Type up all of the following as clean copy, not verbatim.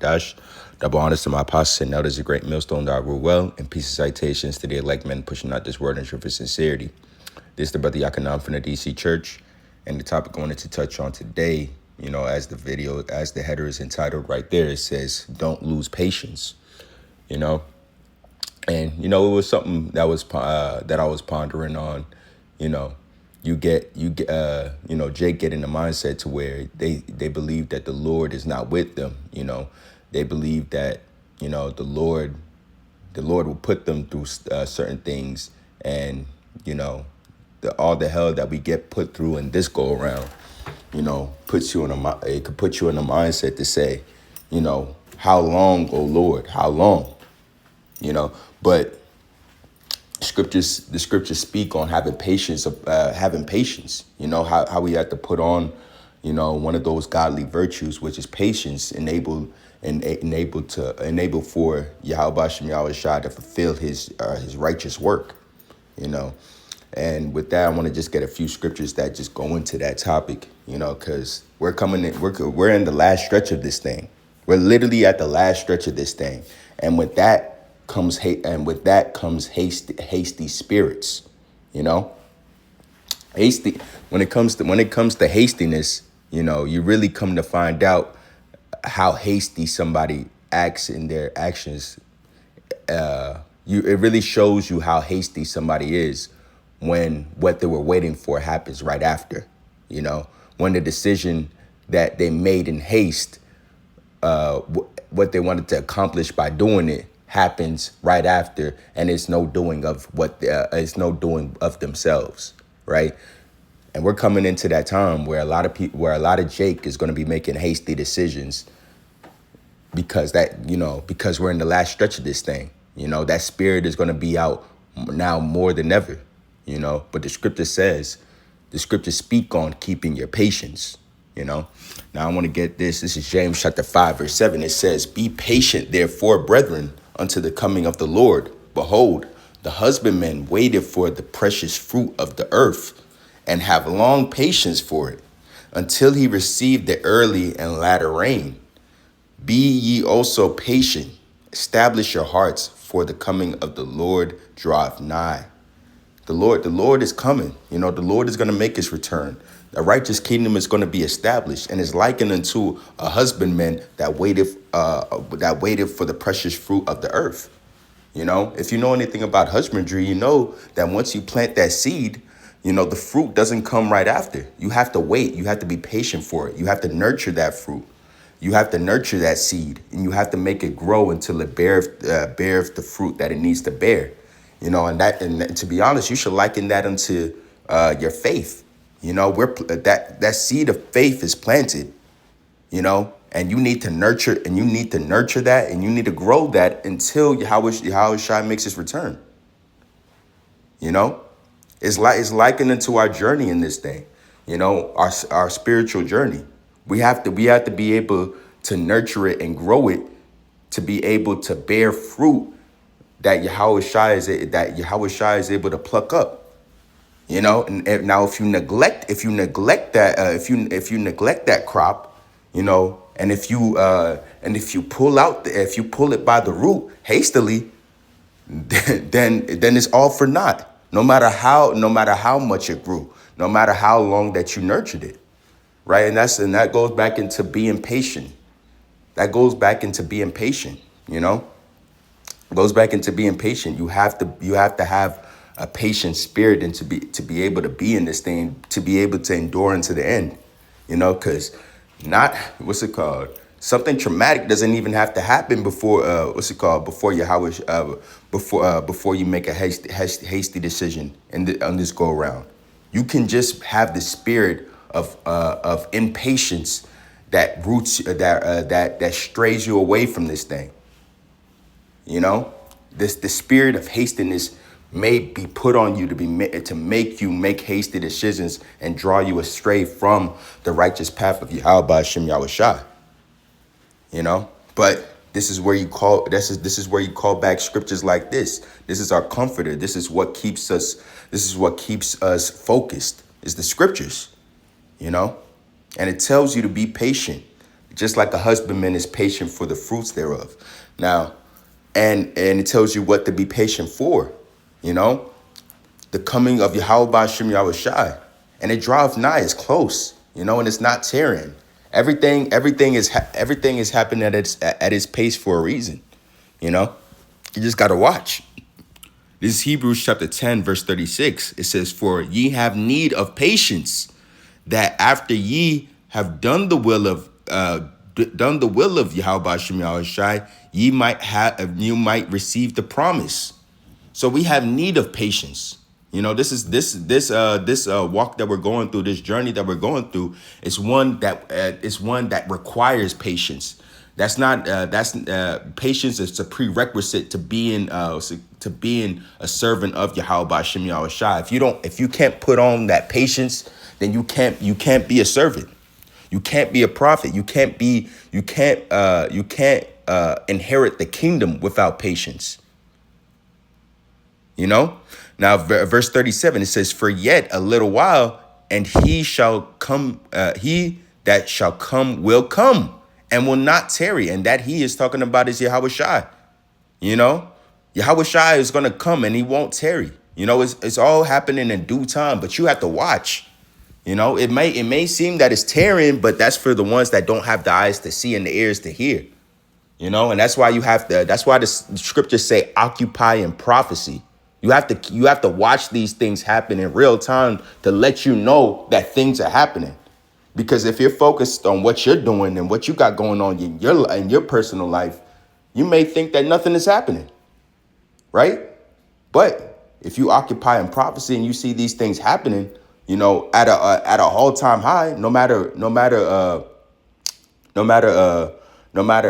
Dash. Double honors to my apostles and elders, a great millstone that I rule well, and peace and citations to the elect men pushing out this word in truth and sincerity. This is the brother Yakanan from the DC Church, and the topic I wanted to touch on today, as the header is entitled right there, it says, "Don't lose patience," and it was something that was that I was pondering on. Jake get in the mindset to where they believe that the Lord is not with them. They believe that the Lord will put them through certain things, and all the hell that we get put through in this go around, it could put you in a mindset to say, how long, oh Lord, how long, but the scriptures speak on having patience, how we have to put on, one of those godly virtues, which is patience, enable for Yahweh Shem Yahweh Shai to fulfill his righteous work, And with that, I want to just get a few scriptures that just go into that topic, because we're in the last stretch of this thing. We're literally at the last stretch of this thing, and with that comes hasty spirits, hasty. When it comes to hastiness, you really come to find out how hasty somebody acts in their actions. It really shows you how hasty somebody is when what they were waiting for happens right after. When the decision that they made in haste, what they wanted to accomplish by doing it, happens right after, and it's no doing of themselves, right? And we're coming into that time where a lot of Jake is going to be making hasty decisions because we're in the last stretch of this thing. That spirit is going to be out now more than ever, but the scriptures speak on keeping your patience, Now I want to get this. This is James chapter 5, verse 7. It says, "Be patient, therefore, brethren, unto the coming of the Lord. Behold, the husbandman waited for the precious fruit of the earth, and have long patience for it, until he receive the early and latter rain. Be ye also patient. Establish your hearts, for the coming of the Lord draweth nigh." The Lord is coming. The Lord is going to make his return. The righteous kingdom is going to be established, and is likened unto a husbandman that waited for the precious fruit of the earth. If you know anything about husbandry, you know that once you plant that seed, the fruit doesn't come right after. You have to wait. You have to be patient for it. You have to nurture that fruit. You have to nurture that seed, and you have to make it grow until it bears the fruit that it needs to bear. And to be honest, you should liken that unto your faith. That seed of faith is planted, and you need to nurture that, and you need to grow that until Yahweh Shai makes his return. It's likened into our journey in this thing, our spiritual journey. We have to be able to nurture it and grow it to be able to bear fruit that Yahweh Shai is able to pluck up. And now if you neglect that crop, and if you pull it by the root hastily, then it's all for naught. No matter how much it grew, no matter how long that you nurtured it, right? And that goes back into being patient. It goes back into being patient. You have to have a patient spirit, and to be able to be in this thing, to be able to endure into the end, because something traumatic doesn't even have to happen before before you make a hasty decision on this go around. You can just have the spirit of impatience that that strays you away from this thing. The spirit of hastiness may be put on you to make you make hasty decisions and draw you astray from the righteous path of Yahweh Shem Yahweh Shai. But this is where you call back scriptures like this. This is our comforter. This is what keeps us focused, is the scriptures, and it tells you to be patient. just like a husbandman is patient for the fruits thereof. Now, and it tells you what to be patient for, you know, the coming of Yahweh Ba'ashem Yahushai, and it draweth nigh, it's close, you know, and it's not tearing. Everything is happening at its pace for a reason, you know. You just gotta watch. This is Hebrews chapter 10, verse 36. It says, "For ye have need of patience, that after ye have done the will of Yahweh Ba'ashem Yahushai, you might receive the promise." So we have need of patience. You know, this walk that we're going through, this journey that we're going through, is one that requires patience. That's not patience is a prerequisite to being a servant of Yahweh Ba'ashem Yahushai. If you can't put on that patience, then you can't be a servant. You can't be a prophet. You can't inherit the kingdom without patience. You know? Now, verse 37, it says, "For yet a little while, and he shall come, he that shall come will come, and will not tarry." And that he is talking about is Yahweh Shai. You know? Yahweh Shai is going to come, and he won't tarry. You know, it's all happening in due time, but you have to watch. You know, it may seem that it's tarrying, but that's for the ones that don't have the eyes to see and the ears to hear. You know, and that's why that's why the scriptures say occupy in prophecy. You have to watch these things happen in real time to let you know that things are happening. Because if you're focused on what you're doing and what you got going on in your personal life, you may think that nothing is happening, right? But if you occupy in prophecy and you see these things happening, you know, at a all-time high, no matter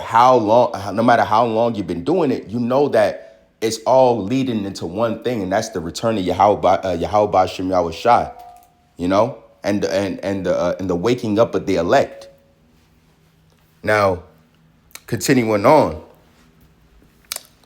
how long you've been doing it, you know that it's all leading into one thing, and that's the return of Yahweh Ba'ashem Yahushai, you know, and the waking up of the elect. Now, continuing on,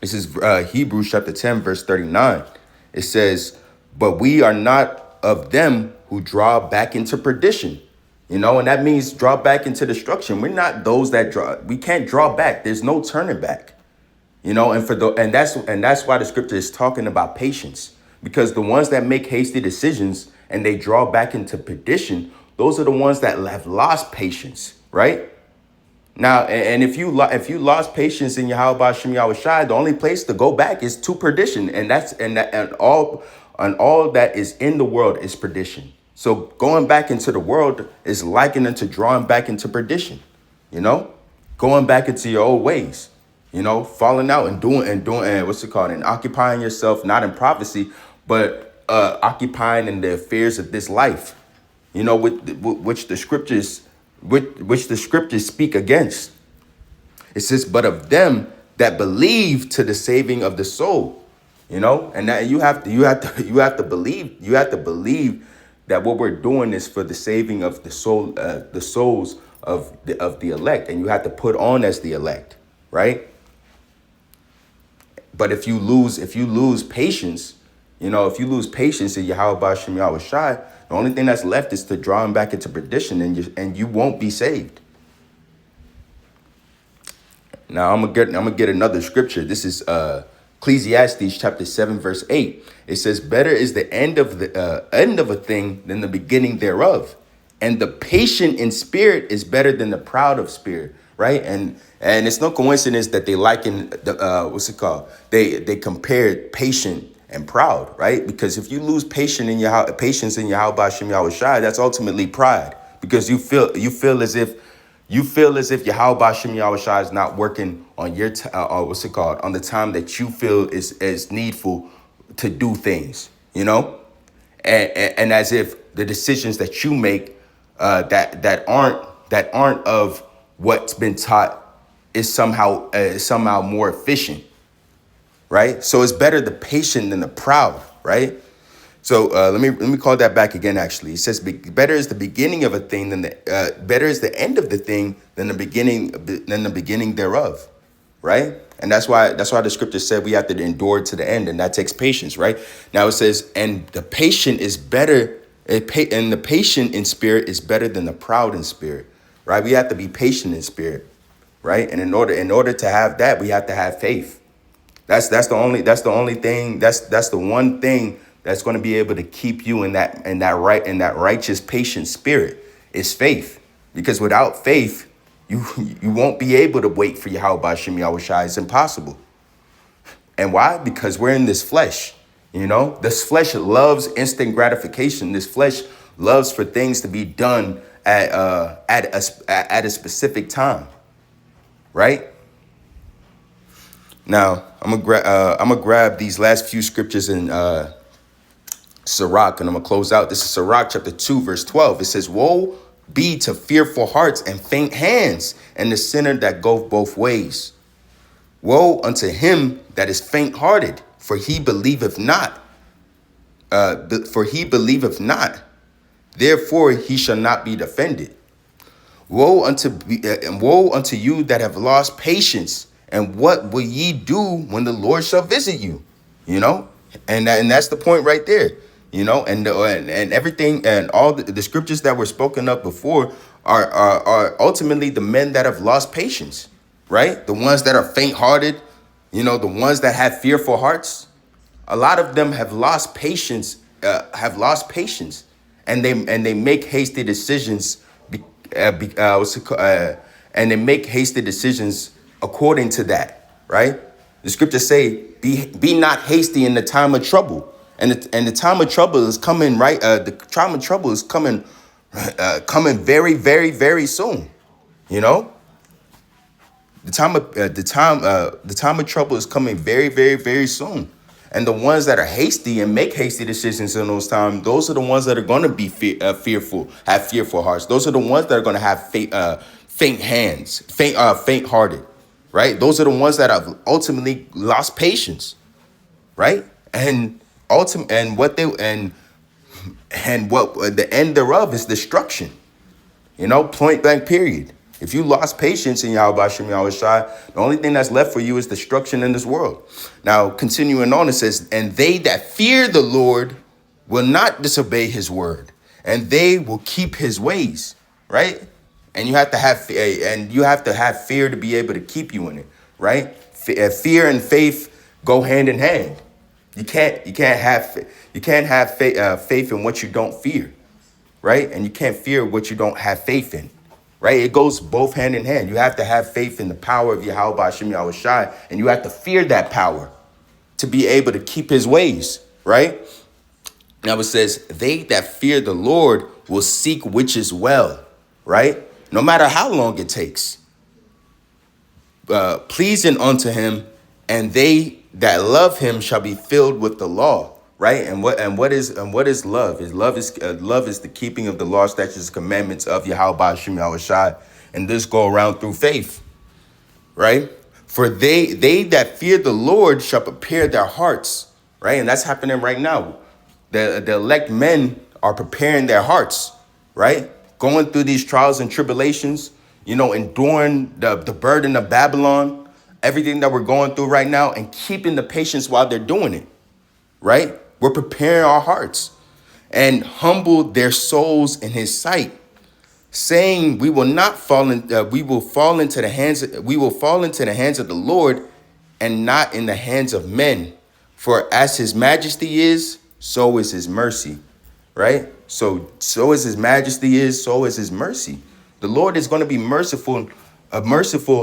this is Hebrews chapter 10, verse 39. It says, "But we are not of them who draw back into perdition." You know, and that means draw back into destruction. We're not those that draw. We can't draw back. There's no turning back. You know, and that's why the scripture is talking about patience, because the ones that make hasty decisions and they draw back into perdition, those are the ones that have lost patience, right? Now, and if you lost patience in Yahweh Ba'ashem Yahushai, the only place to go back is to perdition, and all that is in the world is perdition. So going back into the world is likened to drawing back into perdition, you know, going back into your old ways. You know, falling out and doing and occupying yourself, not in prophecy, but occupying in the affairs of this life, you know, which the scriptures speak against. It says, "But of them that believe to the saving of the soul," you know, and that you have to believe that what we're doing is for the saving of the souls of the elect, and you have to put on as the elect, right? But if you lose patience, you know, if you lose patience in Yahweh Ba'ashem Yahushai, the only thing that's left is to draw him back into perdition, and you won't be saved. Now I'm gonna get another scripture. This is Ecclesiastes chapter 7, verse 8. It says, "Better is the end of a thing than the beginning thereof, and the patient in spirit is better than the proud of spirit." Right, and it's no coincidence that they liken the They compared patient and proud, right? Because if you lose patience in Yahweh Ba'ashem Yahushai, that's ultimately pride, because you feel as if Yahweh Ba'ashem Yahushai is not working on your on the time that you feel is needful to do things, you know, and as if the decisions that you make that aren't of what's been taught is somehow more efficient, right? So it's better the patient than the proud, right? So let me call that back again. Actually, it says, "Better is the beginning of a thing than better is the end of the thing than the beginning thereof," right? And that's why the scripture said we have to endure to the end, and that takes patience, right? Now it says, "And the patient is better, and the patient in spirit is better than the proud in spirit." right? We have to be patient in spirit, right? And in order to have that, we have to have faith. That's the only thing. That's the one thing that's going to be able to keep you in that righteous, patient spirit is faith. Because without faith, you won't be able to wait for Yahweh Bashim Yahushai. It's impossible. And why? Because we're in this flesh. This flesh loves instant gratification. This flesh loves for things to be done at a specific time, right? Now I'm gonna grab these last few scriptures in Sirach, and I'm gonna close out. This is Sirach chapter 2, verse 12. It says, "Woe be to fearful hearts and faint hands, and the sinner that goeth both ways. Woe unto him that is faint-hearted, for he believeth not. For he believeth not, therefore he shall not be defended. Woe unto you that have lost patience, and what will ye do when the Lord shall visit you?" And that's the point right there. And everything and all the scriptures that were spoken of before are ultimately the men that have lost patience, right? The ones that are faint-hearted, the ones that have fearful hearts. A lot of them have lost patience, and they make hasty decisions. And they make hasty decisions according to that, right? The scriptures say, "Be not hasty in the time of trouble," and the time of trouble is coming, right? The time of trouble is coming very, very, very soon. The time of trouble is coming very, very, very soon. And the ones that are hasty and make hasty decisions in those times, those are the ones that are going to be fearful, have fearful hearts. Those are the ones that are going to have faint hands, faint-hearted, right? Those are the ones that have ultimately lost patience, right? And what the end thereof is destruction. Point blank, period. If you lost patience in Yahweh Bashim Yahushai, the only thing that's left for you is destruction in this world. Now, continuing on, it says, "And they that fear the Lord will not disobey his word, and they will keep his ways," right? And you have to have fear to be able to keep you in it, right? Fear and faith go hand in hand. You can't have faith in what you don't fear, right? And you can't fear what you don't have faith in. Right? It goes both hand in hand. You have to have faith in the power of Yahweh Bashim Yahushai, and you have to fear that power to be able to keep his ways, right? Now it says, "They that fear the Lord will seek which is well," right? No matter how long it takes. Pleasing unto him, and they that love him shall be filled with the law. Right. And what is love? Love is the keeping of the law, statutes, commandments of Yahweh Bashim Yahushai. And this go around through faith. Right. For they that fear the Lord shall prepare their hearts. Right. And that's happening right now. The elect men are preparing their hearts. Right. Going through these trials and tribulations, enduring the burden of Babylon, everything that we're going through right now, and keeping the patience while they're doing it. Right. We're preparing our hearts and humble their souls in his sight, saying, we will fall into the hands of the Lord and not in the hands of men. For as his majesty is, so is his mercy. Right? So as his majesty is, so is his mercy. The Lord is going to be merciful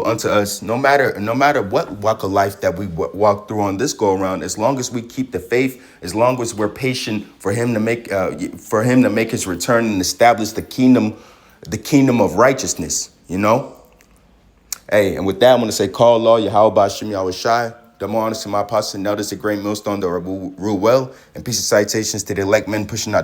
unto us, no matter what walk of life that we walk through on this go around. As long as we keep the faith, as long as we're patient for him to make his return and establish the kingdom of righteousness. Hey, and with that, I want to say, call law Yahweh Bashim Yahushai. Double honors to my apostle and elders, a great millstone that rule well, and peace and citations to the elect men pushing out the